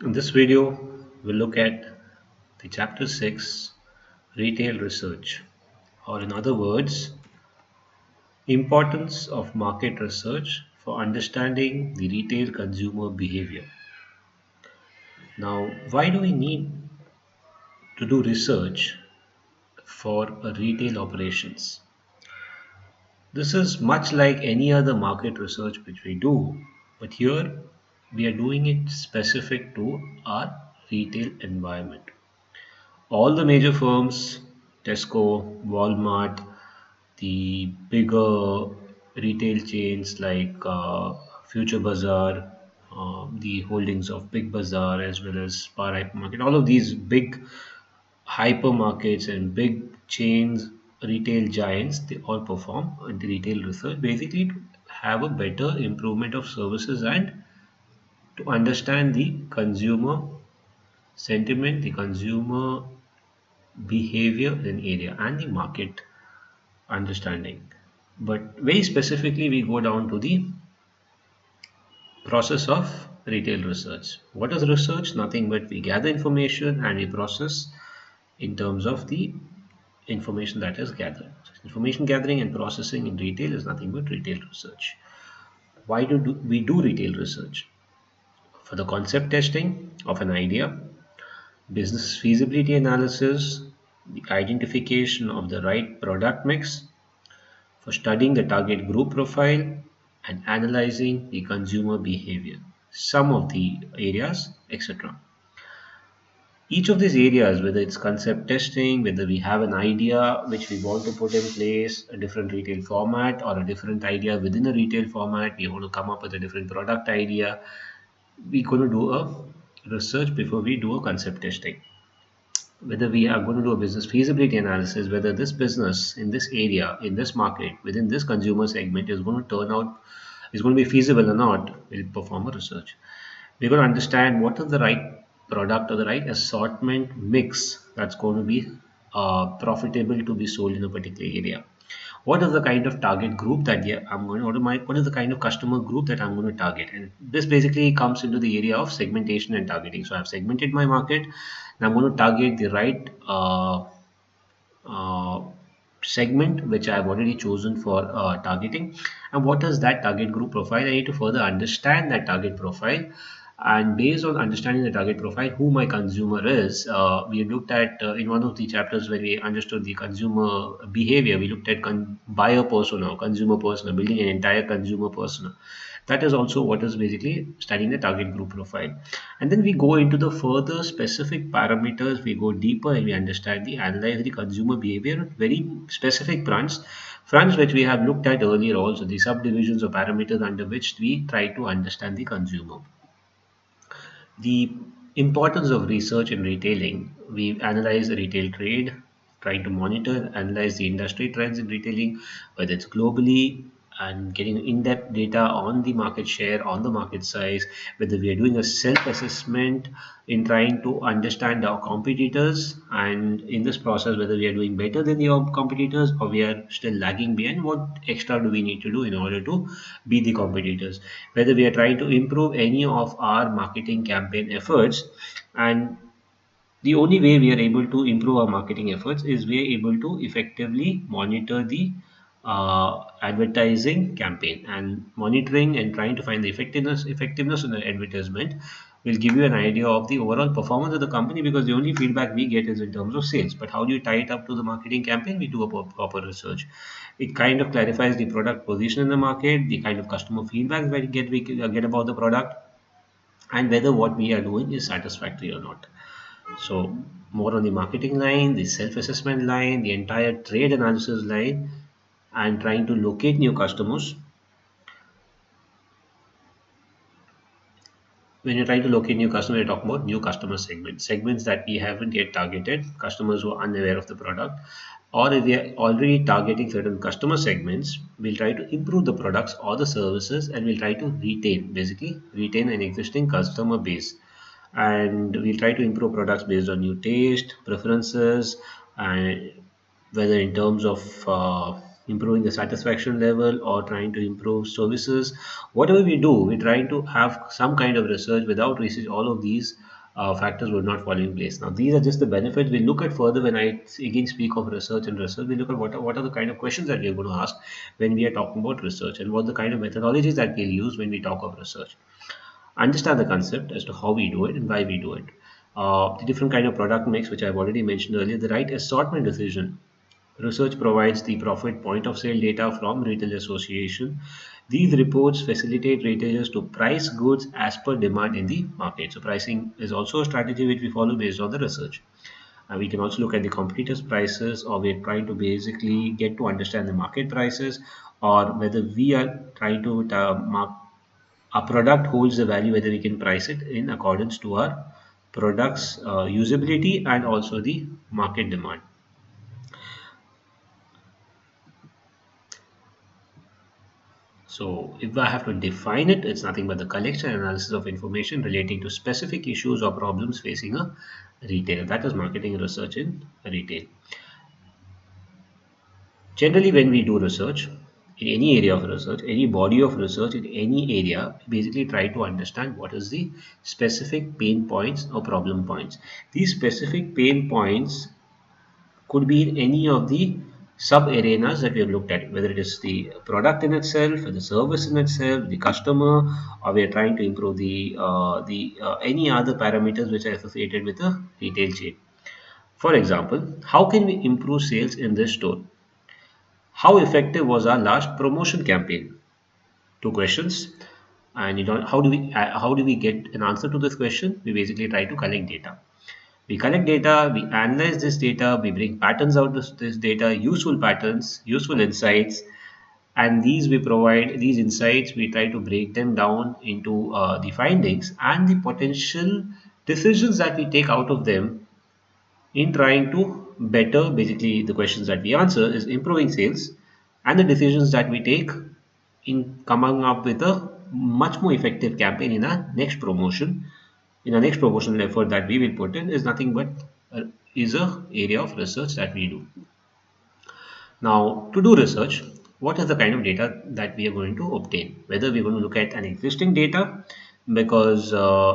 In this video, we'll look at the chapter 6 retail research, or in other words, importance of market research for understanding the retail consumer behavior. Now, why do we need to do research for a retail operations? This is much like any other market research which we do, but here we are doing it specific to our retail environment. All the major firms, Tesco, Walmart, the bigger retail chains like Future Bazaar, the holdings of Big Bazaar as well as Spar Hypermarket, all of these big hypermarkets and big chains, retail giants, they all perform the retail research basically to have a better improvement of services and to understand the consumer sentiment, the consumer behavior in area and the market understanding. But very specifically, we go down to the process of retail research. What is research? Nothing but we gather information and we process in terms of the information that is gathered. Information gathering and processing in retail is nothing but retail research. Why do we do retail research? For the concept testing of an idea, business feasibility analysis, the identification of the right product mix, for studying the target group profile and analyzing the consumer behavior, some of the areas, etc. Each of these areas, whether it's concept testing, whether we have an idea which we want to put in place, a different retail format, or a different idea within a retail format, we want to come up with a different product idea, we're going to do a research before we do a concept testing. Whether we are going to do a business feasibility analysis, whether this business in this area, in this market, within this consumer segment is going to turn out, is going to be feasible or not, we'll perform a research. We're going to understand what is the right product or the right assortment mix that's going to be profitable to be sold in a particular area. What is the kind of target group that I'm going to, what is the kind of customer group that I'm going to target? And this basically comes into the area of segmentation and targeting. So I've segmented my market and I'm going to target the right uh, segment which I've already chosen for targeting. And what is that target group profile? I need to further understand that target profile. And based on understanding the target profile, who my consumer is, we looked at in one of the chapters when we understood the consumer behavior, we looked at buyer persona, consumer persona, building an entire consumer persona. That is also what is basically studying the target group profile. And then we go into the further specific parameters, we go deeper and we understand the analyze the consumer behavior, very specific fronts which we have looked at earlier also, the subdivisions of parameters under which we try to understand the consumer. The importance of research in retailing, we analyze the retail trade, trying to monitor, analyze the industry trends in retailing, whether it's globally and getting in-depth data on the market share, on the market size, whether we are doing a self-assessment in trying to understand our competitors, and in this process, whether we are doing better than the competitors or we are still lagging behind, what extra do we need to do in order to be the competitors, whether we are trying to improve any of our marketing campaign efforts. And the only way we are able to improve our marketing efforts is we are able to effectively monitor the advertising campaign, and monitoring and trying to find the effectiveness of the advertisement will give you an idea of the overall performance of the company, because the only feedback we get is in terms of sales. But how do you tie it up to the marketing campaign? We do a proper research. It kind of clarifies the product position in the market, the kind of customer feedback that we get about the product, and whether what we are doing is satisfactory or not. So more on the marketing line, the self-assessment line, the entire trade analysis line, and trying to locate new customers. When you're trying to locate new customers, you're talking about new customer segments that we haven't yet targeted, customers who are unaware of the product. Or if we are already targeting certain customer segments, we'll try to improve the products or the services, and we'll try to basically retain an existing customer base. And we'll try to improve products based on new taste, preferences, and whether in terms of improving the satisfaction level or trying to improve services. Whatever we do, we're trying to have some kind of research. Without research, all of these factors would not fall in place. Now, these are just the benefits. We look at further when I again speak of research and research. We look at what are the kind of questions that we are going to ask when we are talking about research, and what the kind of methodologies that we'll use when we talk of research. Understand the concept as to how we do it and why we do it. The different kind of product mix, which I've already mentioned earlier, the right assortment decision. Research provides the profit point of sale data from retail association. These reports facilitate retailers to price goods as per demand in the market. So pricing is also a strategy which we follow based on the research. And we can also look at the competitors' prices, or we're trying to basically get to understand the market prices, or whether we are trying to mark our product holds the value, whether we can price it in accordance to our product's usability and also the market demand. So if I have to define it, it's nothing but the collection and analysis of information relating to specific issues or problems facing a retailer. That is marketing research in retail. Generally, when we do research in any area of research, any body of research in any area, we basically try to understand what is the specific pain points or problem points. These specific pain points could be in any of the sub arenas that we have looked at, whether it is the product in itself, or the service in itself, the customer, or we are trying to improve the any other parameters which are associated with a retail chain. For example, how can we improve sales in this store? How effective was our last promotion campaign? Two questions. And how do we get an answer to this question? We basically try to collect data. We collect data, we analyze this data, we bring patterns out of this data, useful patterns, useful insights, and these insights, we try to break them down into the findings and the potential decisions that we take out of them in trying to better, basically the questions that we answer is improving sales, and the decisions that we take in coming up with a much more effective campaign in our next promotional effort that we will put in is nothing but is a area of research that we do. Now, to do research, what is the kind of data that we are going to obtain? Whether we're going to look at an existing data, because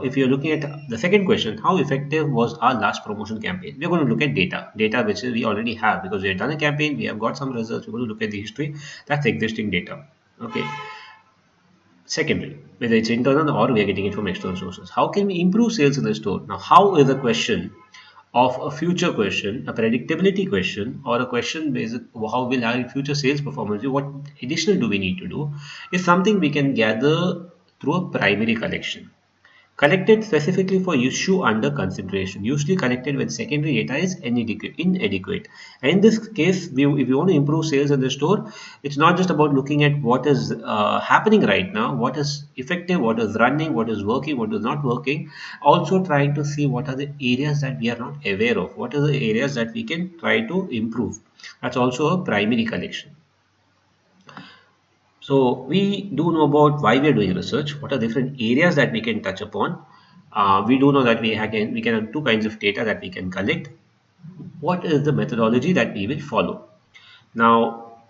if you're looking at the second question, how effective was our last promotion campaign? We're going to look at data which we already have, because we have done a campaign, we have got some results. We're going to look at the history. That's existing data. Okay. Secondary, whether it's internal or we are getting it from external sources. How can we improve sales in the store? Now, how is a question of a future question, a predictability question, or a question based on how will our future sales performance be, what additional do we need to do, is something we can gather through a primary collection. Collected specifically for issue under consideration, usually collected when secondary data is inadequate. And in this case, if you want to improve sales in the store, it's not just about looking at what is happening right now, what is effective, what is running, what is working, what is not working. Also trying to see what are the areas that we are not aware of, what are the areas that we can try to improve. That's also a primary collection. So we do know about why we are doing research, what are different areas that we can touch upon. We do know that we can have two kinds of data that we can collect. What is the methodology that we will follow? Now,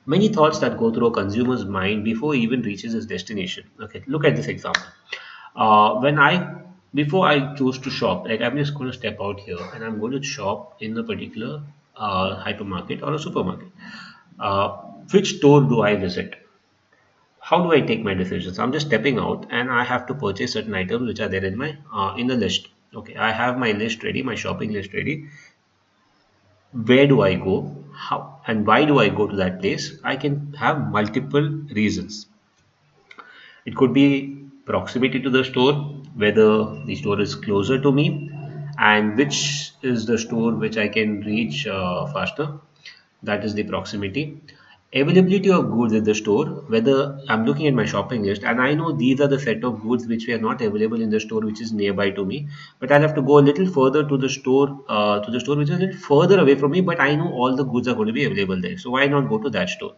many thoughts that go through a consumer's mind before he even reaches his destination. Okay, look at this example. When I Before I choose to shop, like I'm just going to step out here and I'm going to shop in a particular hypermarket or a supermarket. Uh, which store do I visit? How do I take my decisions? I'm just stepping out and I have to purchase certain items which are there in my in the list. Okay, I have my list ready, my shopping list ready. Where do I go? How and why do I go to that place? I can have multiple reasons. It could be proximity to the store, whether the store is closer to me, and which is the store which I can reach faster. That is the proximity. Availability of goods in the store, whether I'm looking at my shopping list and I know these are the set of goods which were not available in the store which is nearby to me, but I'll have to go a little further to the store which is a little further away from me, but I know all the goods are going to be available there. So why not go to that store?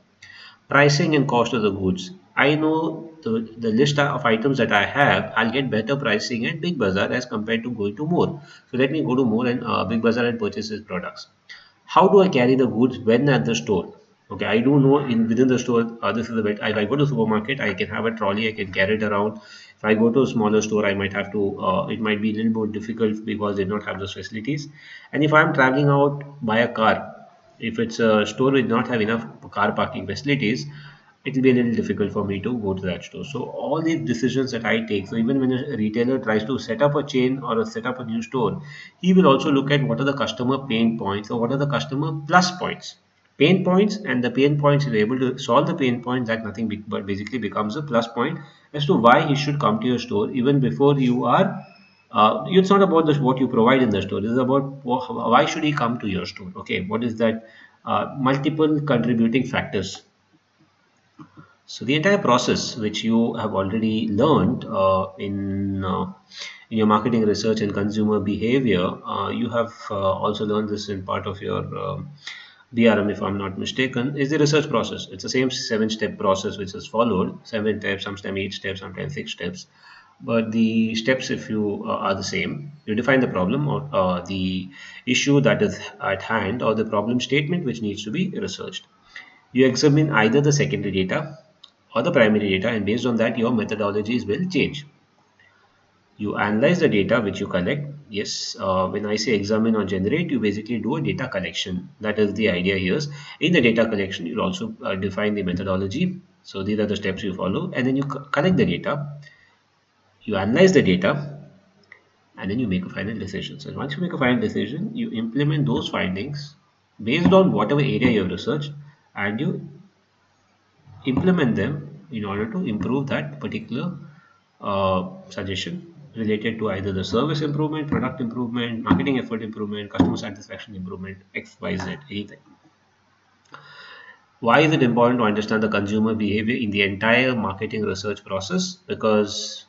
Pricing and cost of the goods. I know the list of items that I have, I'll get better pricing at Big Bazaar as compared to going to More. So let me go to More and Big Bazaar and purchase these products. How do I carry the goods when at the store? Okay, I do know in within the store, this is the bit. If I go to supermarket, I can have a trolley, I can carry it around. If I go to a smaller store, I might have to. It might be a little more difficult because they don't have those facilities. And if I'm traveling out by a car, if it's a store which not have enough car parking facilities, it will be a little difficult for me to go to that store. So all the decisions that I take, so even when a retailer tries to set up a chain or set up a new store, he will also look at what are the customer pain points or what are the customer plus points. Pain points, and the pain points, if you're able to solve the pain points, that nothing but basically becomes a plus point as to why he should come to your store even before you are. It's not about what you provide in the store. It's about why should he come to your store. Okay, what is that? Multiple contributing factors. So the entire process, which you have already learned in your marketing research and consumer behavior, you have also learned this in part of your BRM, if I'm not mistaken, is the research process. It's the same seven-step process which is followed. Seven steps, sometimes eight steps, sometimes six steps. But the steps, if you are the same, you define the problem or the issue that is at hand or the problem statement which needs to be researched. You examine either the secondary data or the primary data, and based on that, your methodologies will change. You analyze the data which you collect. Yes, when I say examine or generate, you basically do a data collection. That is the idea here. In the data collection, you'll also define the methodology. So these are the steps you follow, and then you collect the data, you analyze the data, and then you make a final decision. So once you make a final decision, you implement those findings based on whatever area you have researched, and you implement them in order to improve that particular suggestion related to either the service improvement, product improvement, marketing effort improvement, customer satisfaction improvement, X, Y, Z, anything. Why is it important to understand the consumer behavior in the entire marketing research process? Because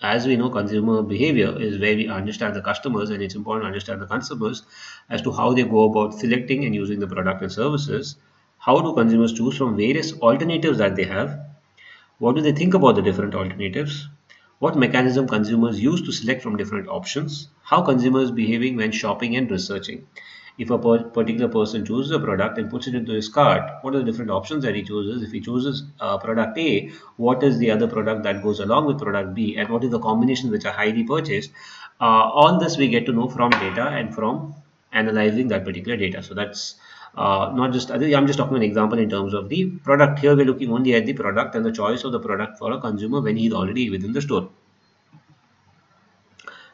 as we know, consumer behavior is where we understand the customers, and it's important to understand the consumers as to how they go about selecting and using the product and services. How do consumers choose from various alternatives that they have? What do they think about the different alternatives? What mechanism consumers use to select from different options? How consumers behaving when shopping and researching? If a particular person chooses a product and puts it into his cart, what are the different options that he chooses? If he chooses product A, what is the other product that goes along with product B, and what is the combinations which are highly purchased? All this we get to know from data and from analyzing that particular data. So that's not just, I'm just talking an example in terms of the product. Here we're looking only at the product and the choice of the product for a consumer when he's already within the store.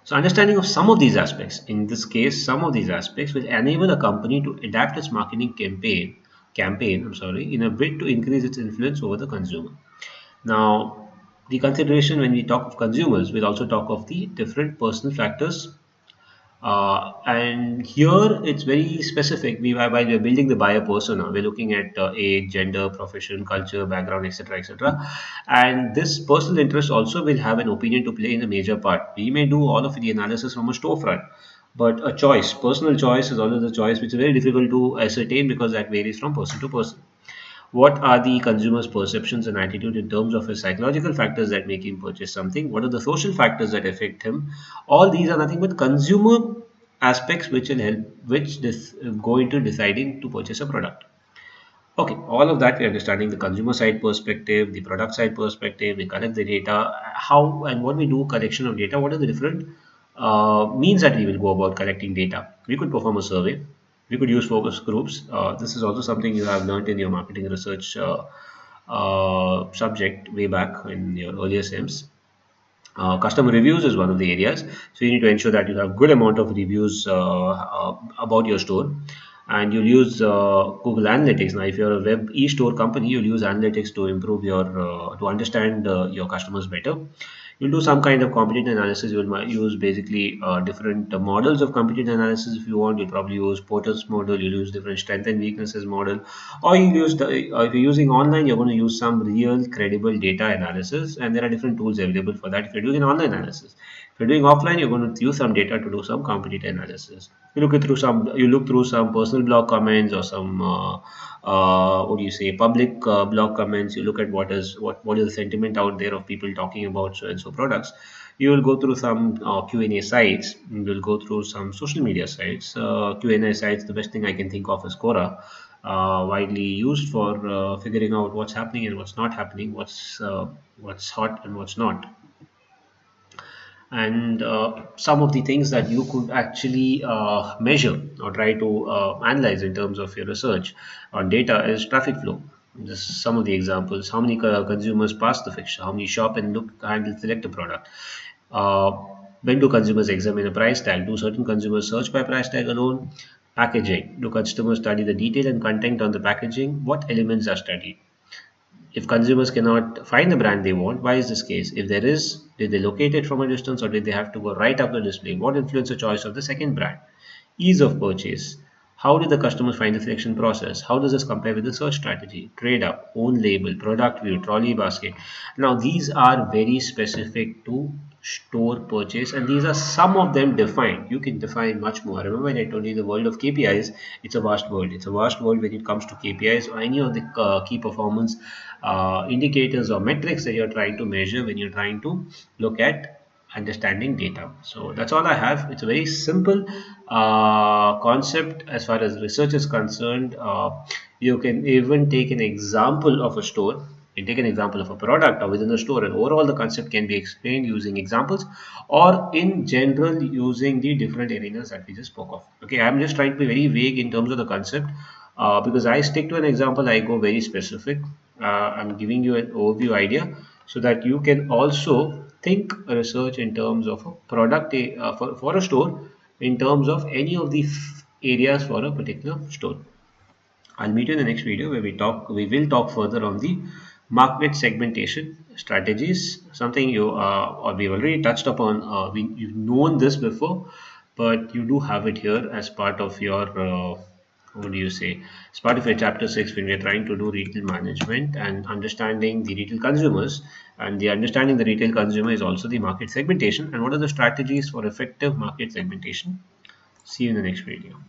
So understanding of some of these aspects, in this case, some of these aspects will enable a company to adapt its marketing campaign, in a bid to increase its influence over the consumer. Now, the consideration when we talk of consumers, we'll also talk of the different personal factors, and here it's very specific. While we're building the buyer persona, we're looking at age, gender, profession, culture, background, etc., etc. And this personal interest also will have an opinion to play in a major part. We may do all of the analysis from a storefront, but a choice, personal choice, is always a choice which is very difficult to ascertain because that varies from person to person. What are the consumer's perceptions and attitude in terms of his psychological factors that make him purchase something? What are the social factors that affect him? All these are nothing but consumer aspects which will help, which this go into deciding to purchase a product. Okay, all of that we're understanding the consumer side perspective, the product side perspective. We collect the data, how and what we do collection of data. What are the different means that we will go about collecting data? We could perform a survey. We could use focus groups. This is also something you have learned in your marketing research subject way back in your earlier SIMs. Customer reviews is one of the areas, so you need to ensure that you have good amount of reviews about your store, and you'll use Google Analytics. Now if you're a web e-store company, you'll use analytics to improve your to understand your customers better. You'll do some kind of competitive analysis. You'll use basically different models of competitive analysis. If you want, you'll probably use Porter's model. You'll use different strength and weaknesses model, or you use if you're using online, you're going to use some real credible data analysis, and there are different tools available for that. If you're doing online analysis, if you're doing offline, you're going to use some data to do some competitive analysis. You look through some personal blog comments or some what do you say, public blog comments. You look at what is the sentiment out there of people talking about so and so products. You will go through some Q&A sites. You will go through some social media sites. Q&A sites, the best thing I can think of is Quora. widely used for figuring out what's happening and what's not happening, what's hot and what's not. And some of the things that you could actually measure or try to analyze in terms of your research on data is traffic flow. Just some of the examples: how many consumers pass the fixture, how many shop and look and select a product, uh, when do consumers examine a price tag, do certain consumers search by price tag alone, packaging, do customers study the detail and content on the packaging, what elements are studied. If consumers cannot find the brand they want, why is this case? If there is, did they locate it from a distance or did they have to go right up the display? What influenced the choice of the second brand? Ease of purchase. How did the customers find the selection process? How does this compare with the search strategy? Trade up, own label, product view, trolley basket. Now, these are very specific to store purchase, and these are some of them defined. You can define much more. Remember when I told you the world of KPIs? It's a vast world. It's a vast world when it comes to KPIs or any of the key performance indicators or metrics that you're trying to measure when you're trying to look at understanding data. So that's all I have. It's a very simple concept as far as research is concerned. You can even take an example of a store. You take an example of a product or within a store, and overall the concept can be explained using examples or in general using the different arenas that we just spoke of. Okay, I'm just trying to be very vague in terms of the concept because I stick to an example, I go very specific. I'm giving you an overview idea so that you can also think research in terms of a product for a store in terms of any of the areas for a particular store. I'll meet you in the next video where we will talk further on the market segmentation strategies, something you or we've already touched upon. You've known this before, but you do have it here as part of your what do you say? As part of your chapter 6 when we're trying to do retail management and understanding the retail consumers. And the understanding the retail consumer is also the market segmentation. And what are the strategies for effective market segmentation? See you in the next video.